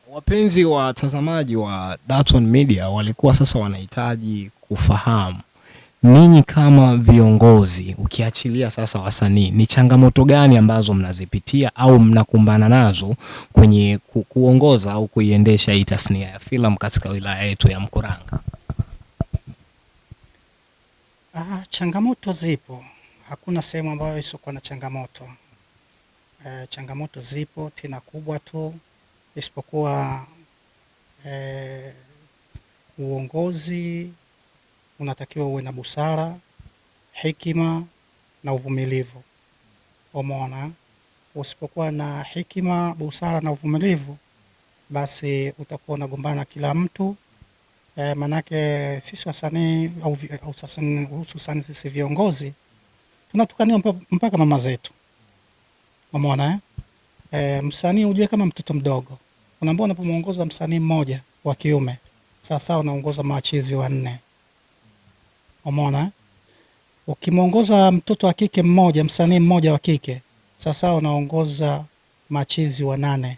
Wapenzi watazamaji wa Dar-Ton Media walikuwa sasa wanahitaji kufahamu ninyi kama viongozi, ukiachilia sasa wasanii, ni changamoto gani ambazo mnazipitia au mnakumbana nazo kwenye kuongoza au kuiendesha hii tasnia ya filamu katika wilaya yetu ya Mkuranga? Changamoto zipo. Hakuna sehemu ambayo isiokuwa na changamoto. Changamoto zipo tena kubwa tu, isipokuwa uongozi unatakiwa uwe na busara, hekima na uvumilivu. Umeona? Usipokuwa na hekima, busara na uvumilivu, basi utakuwa unagombana kila mtu. Manake sisi wasanii au hususan sisi viongozi tunatukaniwa mpaka mama zetu. Umeona? Msanii ujue kama mtoto mdogo. Unaambiwa unapomuongoza msanii mmoja wa kiume, sasa unaongoza machizi wanne. Umeona? Ukimuongoza mtoto wa kike mmoja, msanii mmoja wa kike, sasa unaongoza machizi wanane.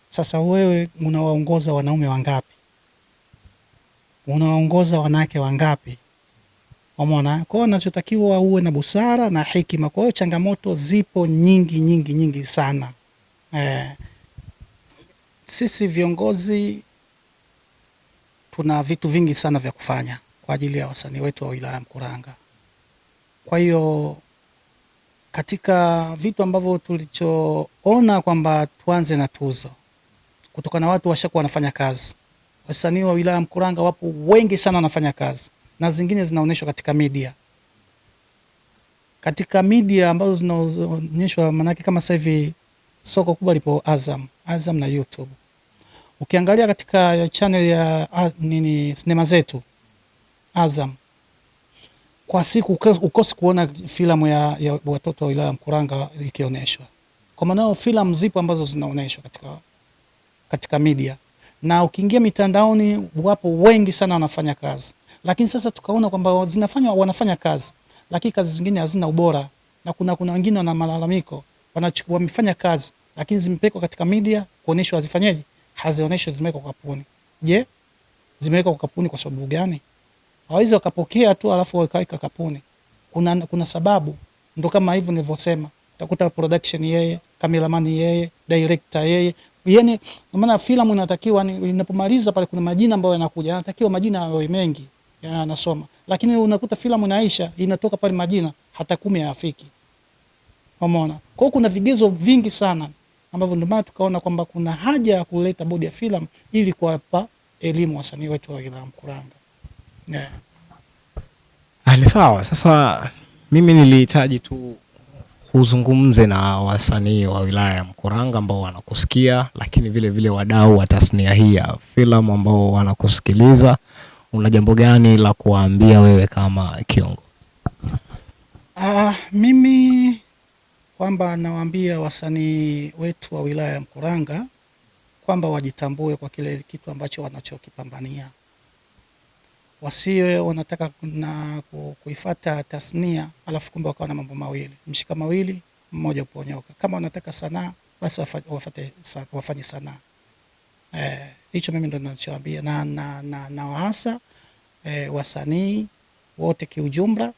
Sasa wewe unawaongoza wanaume wangapi? Unaongoza wanawake wangapi? Umeona? Kwa hiyo unachotakiwa uwe na busara na hekima. Kwa hiyo changamoto zipo nyingi sana. Sisi viongozi tuna vitu vingi sana vya kufanya kwa ajili ya wasanii wetu wa wilaya Mkuranga. Kwa hiyo katika vitu ambavyo tulichoona kwamba tuanze na tuzo, kutokana na watu washakuwa wanafanya kazi. Wasanii wa wilaya Mkuranga wapo wengi sana wanafanya kazi, na zingine zinaonyeshwa katika media. Katika media ambazo zinaonyeshwa, manake kama sasa hivi soko kubwa lipo Azam na YouTube. Ukiangalia katika channel ya sinema zetu Azam, kwa siku ukosi kuona filamu ya watoto wa wilaya Mkuranga ikionyeshwa. Kwa maana filamu zipo ambazo zinaonyeshwa katika media, na ukiingia mitandaoni wapo wengi sana wanafanya kazi. Lakini sasa tukaona kwamba wanafanya kazi, lakini kazi zingine hazina ubora, na kuna wengine wana malalamiko, wamefanya kazi lakini zimepekwa katika media kuonyeshwa, hazifanyeje, hazioneshwi, zimewekwa kwa kapuni. Je, zimewekwa kwa kapuni kwa sababu gani? Hawezi wakapokea tu alafu wakaweka kapuni. Kuna sababu. Ndio kama hivyo nilivyosema, utakuta production yeye, cameraman yeye, director yeye. Yaani maana filamu inatakiwa inapomaliza pale kuna majina ambayo yanakuja. Yanatakiwa majina yawe mengi yanasoma. Lakini unakuta filamu inaisha, inatoka pale majina hata 10 hayafiki. Umeona? Kwa hiyo kuna vigezo vingi sana ambavyo ndio maana tukaona kwamba kuna haja ya kuleta bodi ya filamu ili kuwapa elimu wasanii wetu wa wilaya Mkuranga. Ni sawa. Sasa mimi nilihitaji tu uzungumze na wasanii wa wilaya ya Mkuranga ambao wanakusikia, lakini vile vile wadau wa tasnia hii ya filamu ambao wanakusikiliza. Una jambo gani la kuambia wewe kama kiongozi? Mimi kwamba nawaambia wasanii wetu wa wilaya ya Mkuranga kwamba wajitambue kwa kile kitu ambacho wanachokipambania. Wasiwe wanataka kuifuata tasnia alafu kumbe wakawa na mambo mawili, mshika mawili mmoja uponyoka. Kama wanataka sanaa basi wafanye sanaa. Hicho mimi ndo ninachowaambia, na wahasa wasanii wote kiujumla.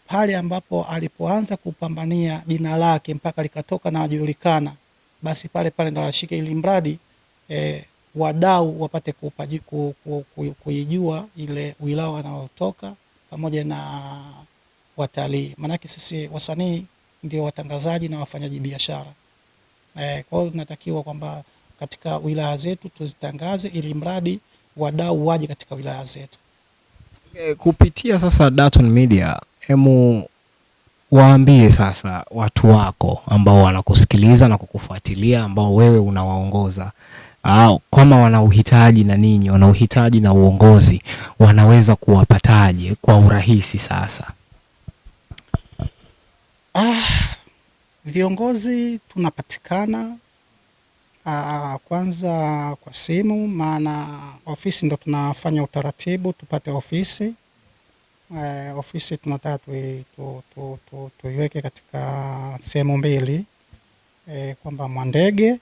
Pale ambapo alipoanza kupambania jina lake mpaka likatoka na ajulikana, basi pale ndo ashike, ili mradi wadau wapate kuijua ile wilaya wanaotoka pamoja na watalii. Maanake sisi wasanii ndio watangazaji na wafanyaji biashara. Kwa hiyo tunatakiwa kwamba katika wilaya zetu tuzitangaze, ili mradi wadau waje katika wilaya zetu. Kupitia sasa Dar-Ton Media, waambie sasa watu wako ambao wanakusikiliza na kukufuatilia, ambao wewe unawaongoza, kama wana uhitaji na ninyi wana uhitaji na uongozi, wanaweza kuwapataje kwa urahisi sasa? Viongozi tunapatikana kwanza kwa simu, maana ofisi ndo tunafanya utaratibu tupate ofisi. Ofisi tunataka tuiweke katika sehemu mbili, kwamba Mwandege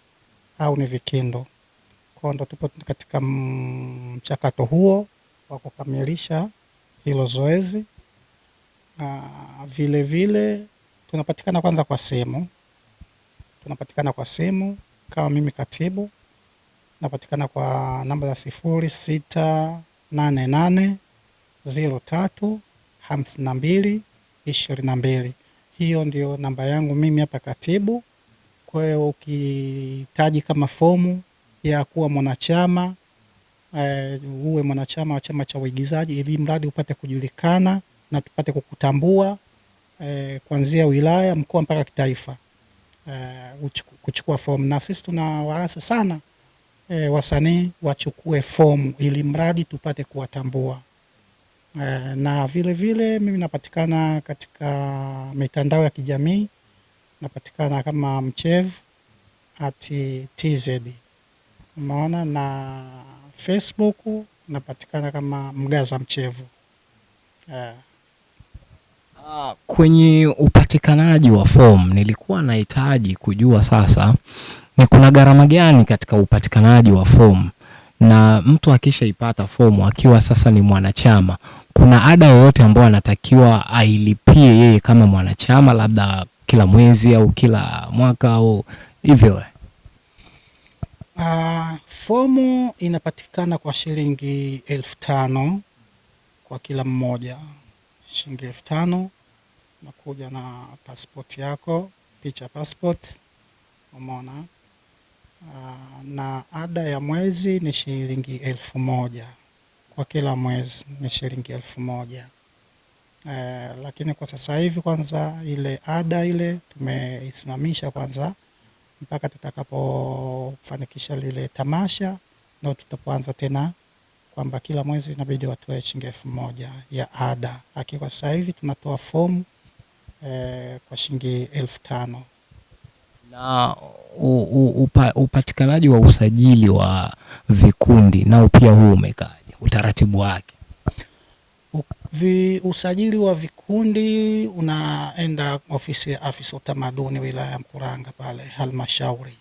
au ni Vikindo. Kwa ndo tupo katika mchakato huo wa kukamilisha hilo zoezi. Vile vile tunapatikana kwanza kwa simu. Tunapatikana kwa simu kama mimi katibu. Napatikana kwa namba za 0688035222. Hiyo ndio namba yangu mimi hapa katibu. Kwa hiyo ukihitaji kama fomu ya kuwa mwanachama, uwe mwanachama wa chama cha uigizaji, ili mradi upate kujulikana na tupate kukutambua kuanzia wilaya, mkoa mpaka kitaifa, kuchukua fomu. Na sisi tunawaasa sana wasanii wachukue fomu ili mradi tupate kuwatambua. Na vile vile mimi napatikana katika mitandao ya kijamii, napatikana kama Mchevu @tz, umeona, na Facebook napatikana kama Mgaza Mchevu. Kwenye upatikanaji wa fomu nilikuwa nahitaji kujua sasa ni kuna gharama gani katika upatikanaji wa fomu, na mtu akishaipata fomu akiwa sasa ni mwanachama, kuna ada yoyote ambayo anatakiwa ailipie yeye kama mwanachama, labda kila mwezi au kila mwaka au hivyo? Fomu inapatikana kwa shilingi 5,000 kwa kila mmoja. Shilingi 5,000, nakuja na passport yako, picha passport, umeona. Na ada ya mwezi ni shilingi 1,000 kwa kila mwezi, ni shilingi 1,000. Lakini kwa sasa hivi kwanza ile ada ile tumeisimamisha kwanza mpaka tutakapofanikisha lile tamasha, ndio tutapoanza tena kwamba kila mwezi inabidi watoe shilingi 1,000 ya ada. Lakini kwa sasa hivi tunatoa fomu kwa shilingi 5,000. Na upatikanaji wa usajili wa vikundi nao pia huu umekaje, utaratibu wake? Usajili wa vikundi unaenda ofisi ya afisa utamaduni wilaya ya Mkuranga pale halmashauri.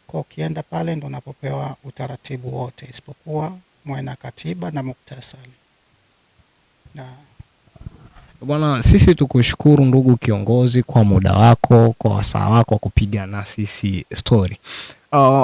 Kwa ukienda pale ndo unapopewa utaratibu wote, isipokuwa mwe na katiba na muktasari. Bwana, sisi tukushukuru ndugu kiongozi kwa muda wako, kwa wasaa wako wa kupiga na sisi story.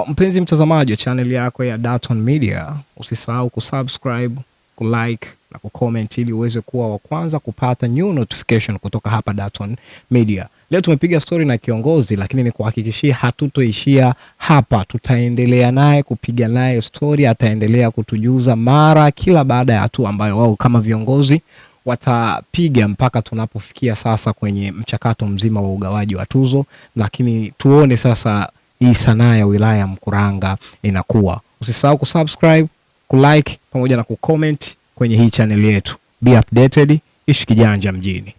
Mpenzi mtazamaji wa channel yako ya Dar-Ton Media, usisahau kusubscribe, kulike na kucomment ili uweze kuwa wa kwanza kupata new notification kutoka hapa Dar-Ton Media. Leo tumepiga story na kiongozi, lakini ni kuhakikishia hatutoishia hapa. Tutaendelea naye kupiga naye story, ataendelea kutujuza mara kila baada ya hatua ambayo wao kama viongozi watapiga mpaka tunapofikia sasa kwenye mchakato mzima wa ugawaji wa tuzo. Lakini tuone sasa hii sanaa ya wilaya ya Mkuranga inakuwa. Usisahau kusubscribe, kulike pamoja na kucomment kwenye hii channel yetu. Be updated, ishi kijanja mjini.